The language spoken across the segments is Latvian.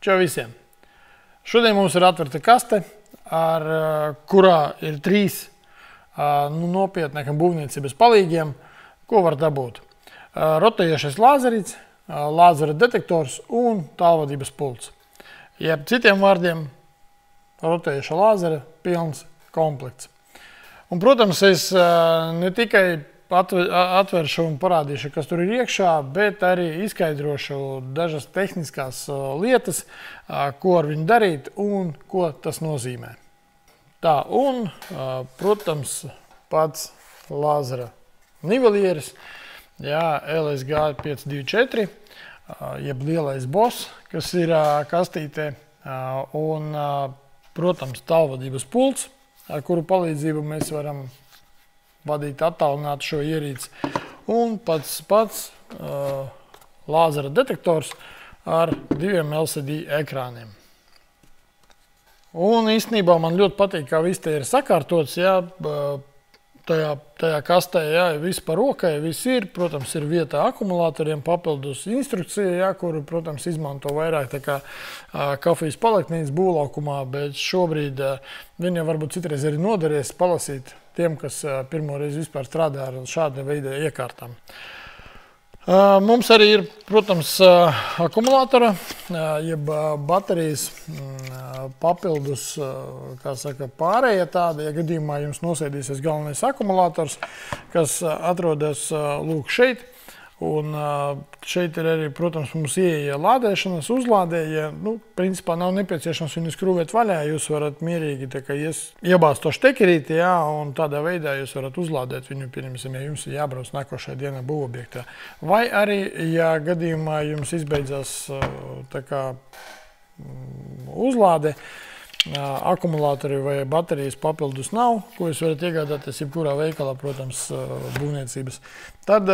Čau visiem! Šodien mums ir atverta kaste, kurā ir 3 nopietnākam būvniecības palīgiem, ko var dabūt. Rotējošais lāzerīts, lāzera detektors un tālvadības pults. Jeb citiem vārdiem, rotējoša lāzera pilns komplekts. Un, protams, es ne tikai atveršu un parādīšu, kas tur ir iekšā, bet arī izskaidrošu dažas tehniskās lietas, ko ar viņu darīt un ko tas nozīmē. Tā, un, protams, pats lāzera nivelieris, LSG 524, jeb lielais boss, kas ir kastītē, un, protams, tālvadības pults, ar kuru palīdzību mēs varam vadīt attālināt šo ierīci, un pats lāzera detektors ar 2 LCD ekrāniem. Un īstenībā man ļoti patīk, kā viss te ir sakārtots, tajā kastē, viss par rokai, viss ir, protams, ir vieta akumulatoriem, papildus instrukcija, kuru, protams, izmanto vairāk tā kā kafijas paliktnīcas būvlaukumā, bet šobrīd viņam varbūt citreiz arī noderēs palasīt tiem, kas pirmoreiz vispār strādā ar šāda veida iekārtām. Mums arī ir, protams, akumulātora, jeb baterijas papildus, kā saka, pārējie tāda, ja gadījumā jums nosēdīsies galvenais akumulators, kas atrodas lūk šeit. Un šeit ir arī, protams, mums ieeja lādēšanas, uzlādēja. Principā nav nepieciešams viņu skrūvēt vaļā, jūs varat mierīgi iebāzt to štekerīti, un tādā veidā jūs varat uzlādēt viņu, pieņemsim, ja jums ir jābrauc nākošajā dienā būvobjektā. Vai arī, ja gadījumā jums izbeidzās tā kā uzlāde, akumulātori vai baterijas papildus nav, ko jūs varat iegādāties jebkurā veikalā, protams, būvniecības. Tad,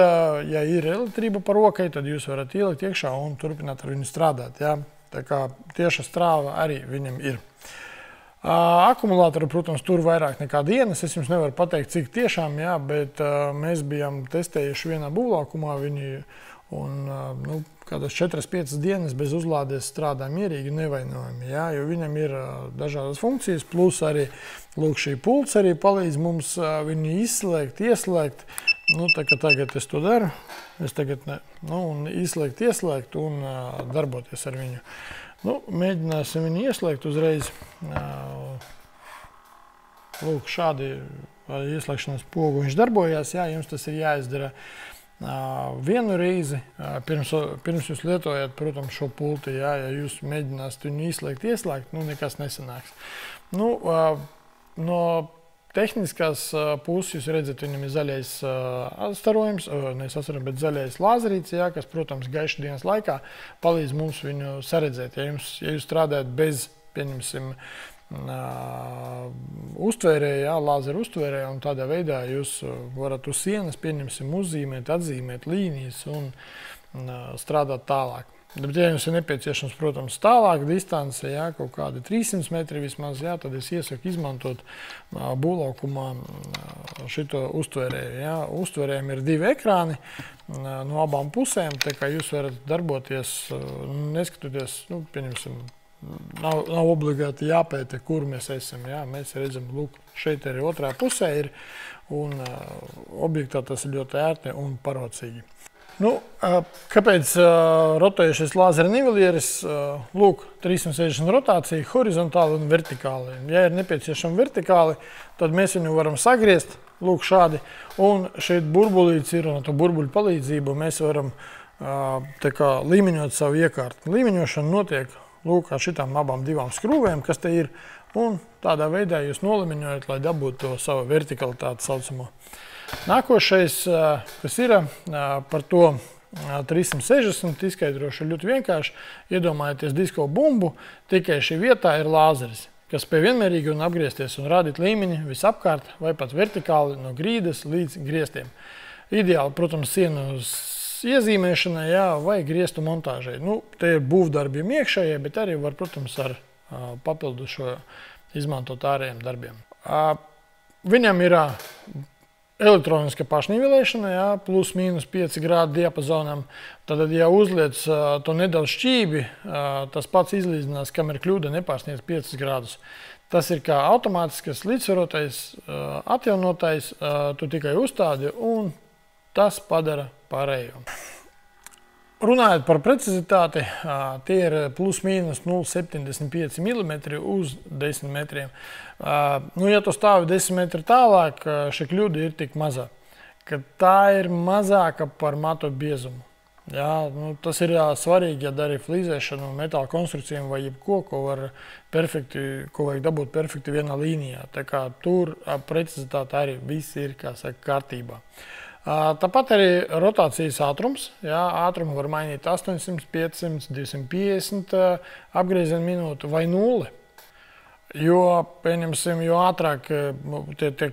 ja ir elektrība par rokai, tad jūs varat ielikt iekšā un turpināt ar viņu strādāt. Tā kā tieša strāva arī viņam ir. Akumulātori, protams, tur vairāk nekā dienas. Es jums nevaru pateikt, cik tiešām, bet mēs bijām testējuši vienā būvlaukumā viņi un kādas 4-5 dienas bez uzlādes strādā mierīgi un nevainojami, jo viņam ir dažādas funkcijas, plus arī lūk šī pults arī palīdz mums viņu izslēgt, ieslēgt. Tā kā tagad es to daru, un izslēgt, ieslēgt un darboties ar viņu. Mēģināsim viņu ieslēgt uzreiz. Lūk, šādi ieslēgšanas pogu viņš darbojās, jums tas ir jāizdara vienu reizi, pirms jūs lietojat, protams, šo pulti, ja jūs mēģināsiet viņu izslēgt, ieslēgt, nekas nesanāks. No tehniskās puses jūs redzat, viņam ir zaļais starojums, bet zaļais lāzerīts, kas, protams, gaišu dienas laikā palīdz mums viņu saredzēt. Ja jūs strādājat bez, pieņemsim, uztvērēja, lāzera uztvērēja, un tādā veidā jūs varat uz sienas, pieņemsim, uzzīmēt, atzīmēt līnijas un strādāt tālāk. Bet, ja jums ir nepieciešams, protams, tālāk distance, kaut kādi 300 metri vismaz, tad es iesaku izmantot būvlaukumā šito uztvērēju. Uztvērējiem ir 2 ekrāni no abām pusēm, tā kā jūs varat darboties, neskatoties, pieņemsim, nav obligāti jāpēta, kur mēs esam. Mēs redzam, lūk, šeit arī otrā pusē ir, un objektā tas ir ļoti ērti un parocīgi. Kāpēc rotējušais lāzera nivelieris? Lūk, 360 rotācija, horizontāli un vertikāli. Ja ir nepieciešama vertikāli, tad mēs viņu varam sagriezt, lūk, šādi, un šeit burbulīts ir, un to burbuļu palīdzību mēs varam līmeņot savu iekārtu. Līmeņošana notiek lūk, ar šitām abām 2 skrūvēm, kas te ir, un tādā veidā jūs nolimeņojat, lai dabūtu to savu vertikalitāti saucamo. Nākošais, kas ir par to 360, izskaidrošu ļoti vienkārši. Iedomājieties disko bumbu, tikai šī vietā ir lāzeris, kas spēj vienmērīgi un apgriezties un rādīt līmeņi visapkārt vai pat vertikāli no grīdas līdz griestiem. Ideāli, protams, sienas iezīmēšanai, vai griestu montāžai. Te ir būvdarbiem iekšējie, bet arī var, protams, ar papildus šo izmantot ārējiem darbiem. Viņam ir elektroniska pašnivelēšana, jā, plus mīnus 5 grādu diapazonam. Tad, ja uzliec to nedaudz šķībi, tas pats izlīdzinās, kam ir kļūda nepārsniedz 5 grādus. Tas ir kā automātiskas līdzsvarotais, atjaunotais, tu tikai uzstādi un tas padara pārējo. Runājot par precizitāti, tie ir plus mīnus 0,75 mm uz 10 metriem. Ja tu stāvi 10 metri tālāk, šī kļūda ir tik mazā, ka tā ir mazāka par matu biezumu. Jā, tas ir svarīgi, ja dari flīzēšanu, metāla konstrukcijām vai jebko, ko vajag dabūt perfekti vienā līnijā. Tā kā tur precizitāte arī viss ir, kā saka, kārtībā. Tāpat arī rotācijas ātrums. Jā, ātrumu var mainīt 800, 500, 250 apgriezienu minūtu vai 0. Jo, pieņemsim, jo ātrāk,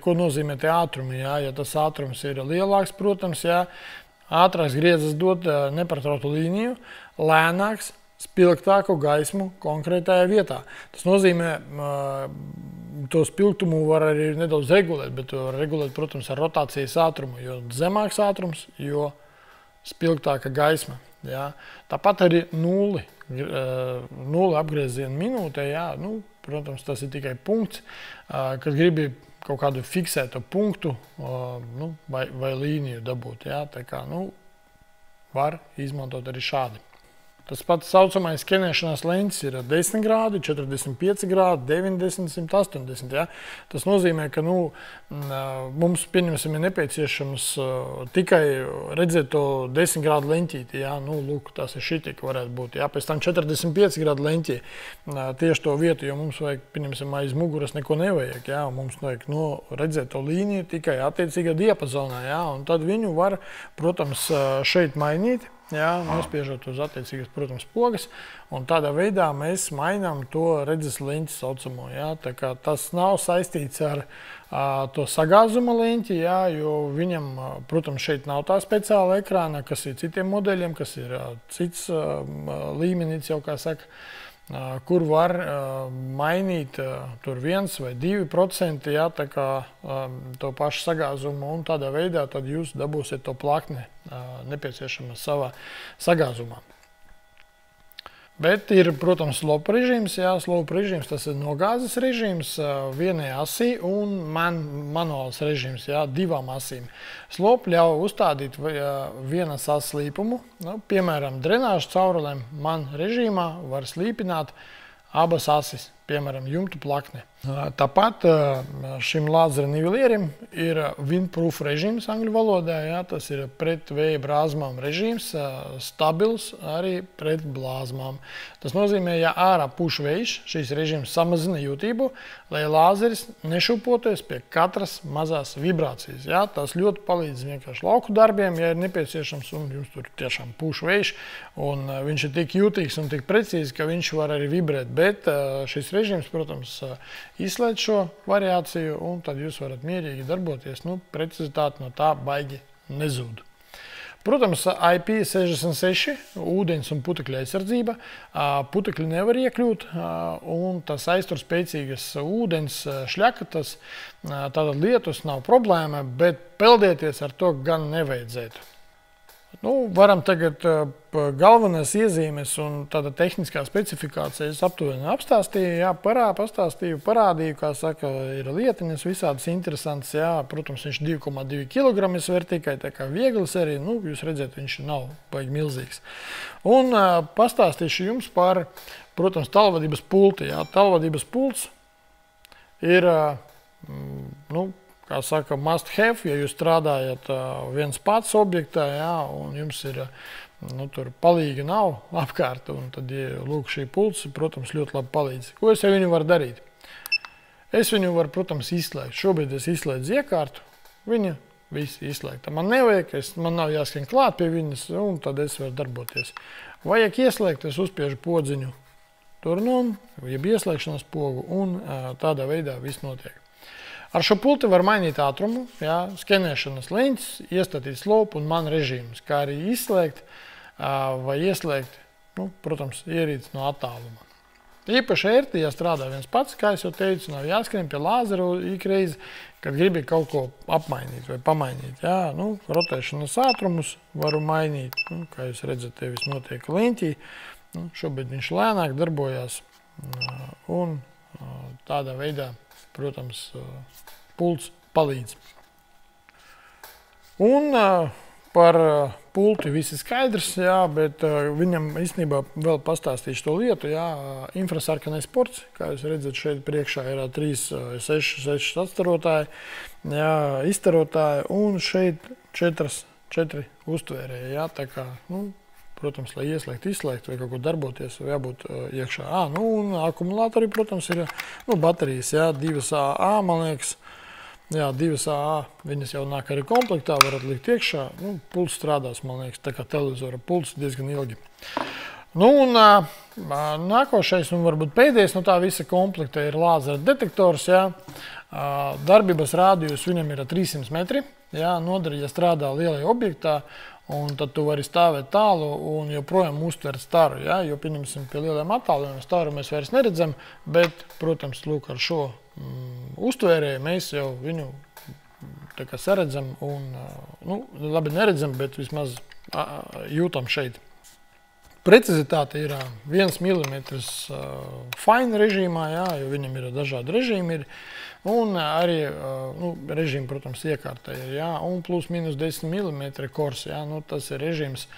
ko nozīmē tie ātrumi, jā, ja tas ātrums ir lielāks, protams, jā, ātrāks griezes dod nepārtrauktu līniju, lēnāks, spilgtāku gaismu konkrētajā vietā. Tas nozīmē, to spilgtumu var arī nedaudz regulēt, bet to var regulēt, protams, ar rotācijas ātrumu. Jo zemāks ātrums, jo spilgtāka gaisma. Jā. Tāpat arī 0 apgriezienu minūtē, jā, protams, tas ir tikai punkts, kad gribi kaut kādu fiksētu punktu vai līniju dabūt. Jā. Tā kā, var izmantot arī šādi. Tas pats saucamais skenēšanās leņķis ir 10 grādi, 45 grādi, 90, 180. Ja? Tas nozīmē, ka mums, pieņemsim, ir nepieciešams tikai redzēt to 10 grādu leņķīti. Ja? Lūk, tas ir šitik varētu būt. Ja? Pēc tam 45 grādu leņķī tieši to vietu, jo mums vajag, pieņemsim, aiz muguras neko nevajag. Ja? Mums vajag redzēt to līniju tikai attiecīgā diapazonā. Ja? Un tad viņu var, protams, šeit mainīt. Jā, nospiežot uz attiecīgas, protams, pogas, un tādā veidā mēs mainām to redzes leņķi saucamo. Jā, tā kā tas nav saistīts ar to sagāzuma leņķi, jā, jo viņam, protams, šeit nav tā speciāla ekrāna, kas ir citiem modeļiem, kas ir cits līmenis, jau kā saka, kur var mainīt tur 1 vai 2%, jā, tā kā to pašu sagāzumu, un tādā veidā tad jūs dabūsiet to plakni nepieciešama savā sagāzumā. Bet ir, protams, slopa režīms. Jā, slopa režīms tas ir nogāzes režīms vienai asī un manuāls režīms, jā, 2 asīm. Slopa ļauj uzstādīt vienas asas slīpumu. Piemēram, drenāžu caurulēm man režīmā var slīpināt abas asis, piemēram, jumtu plakni. Tāpat šim lāzera nivelierim ir windproof režīms angļu valodā. Jā, tas ir pret vēja brāzmām režīms, stabils arī pret blāzmām. Tas nozīmē, ja ārā puš vējš, šīs režīms samazina jūtību, lai lāzeris nešūpoties pie katras mazās vibrācijas. Jā, tas ļoti palīdz vienkārši lauku darbiem, ja ir nepieciešams, un jums tur tiešām puš vējš, un viņš ir tik jūtīgs un tik precīzi, ka viņš var arī vibrēt. Bet šis režīms, protams, izslēdz šo variāciju, un tad jūs varat mierīgi darboties. Precizitāte no tā baigi nezūd. Protams, IP66, ūdens un putekļa aizsardzība. Putekļi nevar iekļūt, un tas aiztur spēcīgas ūdens šļakatas. Tātad lietus nav problēma, bet peldēties ar to gan nevajadzētu. Varam tagad galvenās iezīmes un tāda tehniskā specifikācijas aptuveni apstāstīju, jā, parādīju, kā saka, ir lietiņas visādas interesantas, jā, protams, viņš 2,2 kg sver tikai, tā kā viegls arī, jūs redzēt, viņš nav baigi milzīgs. Un pastāstīšu jums par, protams, tālvadības pulti, jā, tālvadības pults ir, kā saka, must have, ja jūs strādājat viens pats objektā, jā, un jums ir, tur palīgi nav apkārt, un tad, lūk, šī pults, protams, ļoti labi palīdz. Ko es ar viņu varu darīt? Es viņu varu, protams, izslēgt. Šobrīd es izslēdzu iekārtu, viņa viss izslēgta. Man nevajag, man nav jāskrien klāt pie viņas, un tad es varu darboties. Vajag ieslēgt, es uzspiežu podziņu turnu, jeb ieslēgšanas pogu, un tādā veidā viss notiek. Ar šo pulti var mainīt ātrumu, jā, skenēšanas leņķis, iestatīt slopu un man režīmus, kā arī izslēgt vai ieslēgt, protams, ierīces no attāluma. Īpaši ērti, ja strādā viens pats, kā es jau teicu, nav jāskrien pie lāzeru ikreiz, kad gribi kaut ko apmainīt vai pamainīt. Jā, nu, rotēšanas ātrumus varu mainīt. Nu, kā jūs redzat, te viss notiek liņķī. Nu, šobrīd viņš lēnāk darbojās. Un tādā veidā, protams, pults palīdz. Un par pulti viss ir skaidrs, jā, bet viņam īstenībā vēl pastāstīšu to lietu. Jā, infrasarkanais ports, kā jūs redzat, šeit priekšā ir 6 atstarotāji, jā, izstarotāji, un šeit 4 uztvērēji. Jā, tā kā, nu, protams, lai ieslēgt, izslēgt vai kaut ko darboties, jābūt iekšā. Nu, un akumulātori, protams, ir baterijas, jā, 2AA, man liekas. Jā, 2AA, viņas jau nāk arī komplektā, varat likt iekšā. Nu, pults strādās, man liekas, tā kā televizora pults diezgan ilgi. Nu, un nākošais, un varbūt pēdējais no tā visa komplekta ir lāzera detektors, jā. Darbības rādījus viņam ir 300 metri, jā, nodara, ja strādā lielajā objektā, un tad tu vari stāvēt tālu un joprojām uztvert staru, jā, jo, pieņemsim, pie lielajiem attālumiem staru mēs vairs neredzam, bet, protams, lūk, ar šo uztvērēju mēs jau viņu tā kā saredzam un, nu, labi neredzam, bet vismaz jūtam šeit. Precizitāte ir 1 mm fine režīmā, jā, jo viņam ir dažādi režīmi, un arī režīmi, protams, iekārtā ir, jā, un plus minus 10 mm kors, jā, nu, tas ir režīms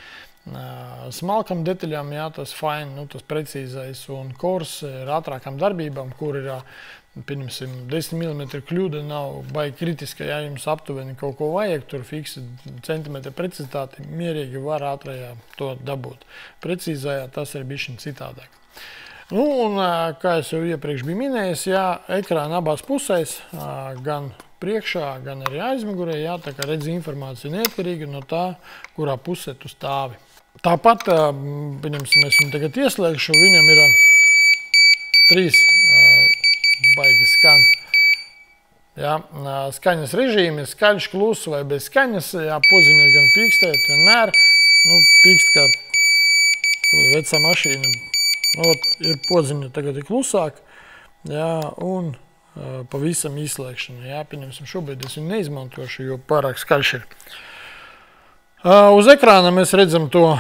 smalkam detaļām, jā, tas fine, nu, tas precīzais, un kors ir ātrākām darbībām, kur ir, pieņemsim, 10 mm kļūda nav baigi kritiska, ja jums aptuveni kaut ko vajag, tur fiksi centimetri precizitāti, mierīgi var ātrajā to dabūt. Precīzajā tas ir bišķiņ citādāk. Nu, un, kā es jau iepriekš biju minējis, jā, ekrāna abās pusēs, gan priekšā, gan arī aizmugurē, jā, tā kā redz informāciju neatkarīgi no tā, kurā pusē tu stāvi. Tāpat, pieņemsim, es viņu tagad ieslēgšu, viņam ir 3 baigi skan. Jā, skaņas režīmi, skaļš, kluss vai bez skaņas, jā, podziņa gan pīkstēt vienmēr, nu, pīkst kā vecā mašīna. Ot, ir podziņa tagad ir klusāk, jā, un pavisam izslēgšana, jā, pieņemsim, šobrīd es viņu neizmantošu, jo pārāk skaļš ir. Uz ekrāna mēs redzam to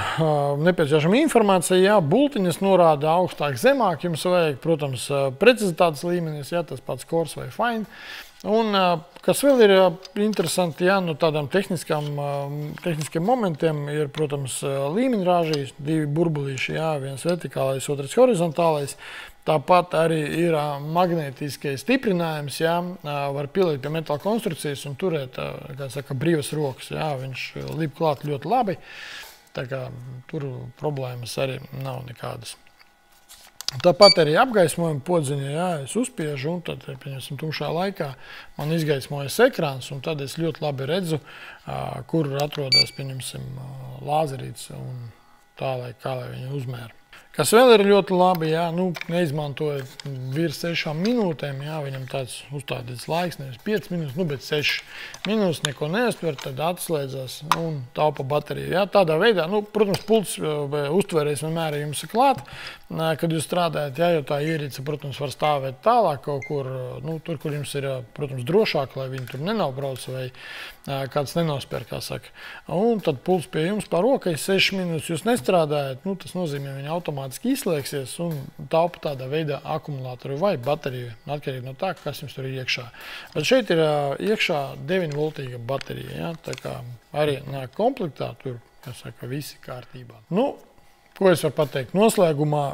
nepieciešamu informāciju, jā, bultiņas norāda augstāk, zemāk, jums vajag, protams, precizitātes līmenis, jā, tas pats kors vai fine. Un, kas vēl ir interesanti, jā, no tādām tehniskiem momentiem ir, protams, līmeņrāžīs, 2 burbulīši, jā, viens vertikālais, otrs horizontālais. Tāpat arī ir magnētiskais stiprinājums, jā, var pielikt pie metāla konstrukcijas un turēt, kā saka, brīvas rokas, jā, viņš lip klāt ļoti labi, tā kā tur problēmas arī nav nekādas. Tāpat arī apgaismojuma podziņa, jā, es uzspiežu un tad, pieņemsim, tumšā laikā man izgaismojas ekrāns un tad es ļoti labi redzu, kur atrodas, pieņemsim, lāzerīts un tā, kā lai viņi uzmēra. Kas vēl ir ļoti labi, jā, nu, neizmantoja virs 6 minūtēm, jā, viņam tāds uzstādīts laiks, nevis 5 minūtes, nu, bet 6 minūtes neko neuztver, tad atslēdzās un taupa bateriju, jā, tādā veidā, nu, protams, pults uztverējs vienmēr jums ir klāt, kad jūs strādājat, jā, jo tā ierīce, protams, var stāvēt tālāk kaut kur, nu, tur, kur jums ir, protams, drošāk, lai viņi tur nenaubrauc vai kāds nenospēr, kā saka. Un tad pults pie jums par rokai, 6 minūtes jūs nestrādājat, nu, tas nozīmē, viņi automātiski izslēgsies un taupa tādā veidā akumulātoru vai bateriju, atkarīgi no tā, kas jums tur ir iekšā. Bet šeit ir iekšā 9 voltīga baterija, jā, tā kā arī nāk komplektā, tur, kā saka, visi kārtībā. Nu, ko es varu pateikt? Noslēgumā,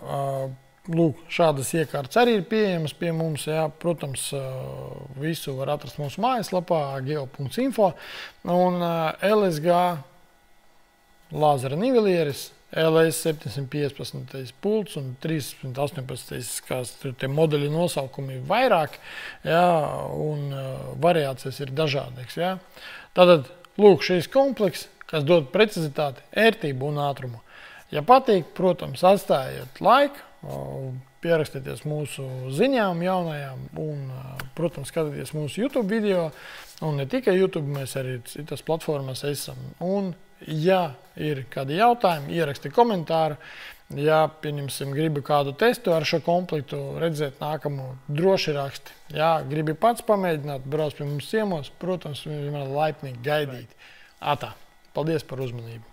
lūk, šādas iekārtas arī ir pieejamas pie mums, jā, protams, visu var atrast mūsu mājaslapā geo.info un LSG lāzera nivelieris, LS 715 pults un 318, kas tie modeļi nosaukumi ir vairāk, jā, un variācijas ir dažādīgs, jā. Tātad, lūk, šīs komplekss, kas dod precizitāti, ērtību un ātrumu. Ja patīk, protams, atstājiet laiku, pierakstieties mūsu ziņām jaunajām un, protams, skatieties mūsu YouTube video. Un ne tikai YouTube, mēs arī citas platformas esam. Un Ja ir kādi jautājumi, ieraksti komentāru. Ja, pieņemsim, gribi kādu testu ar šo komplektu redzēt nākamo, droši raksti. Ja gribi pats pamēģināt, brauc pie mums ciemos, protams, viņi var laipnīgi gaidīt. Atā. Paldies par uzmanību.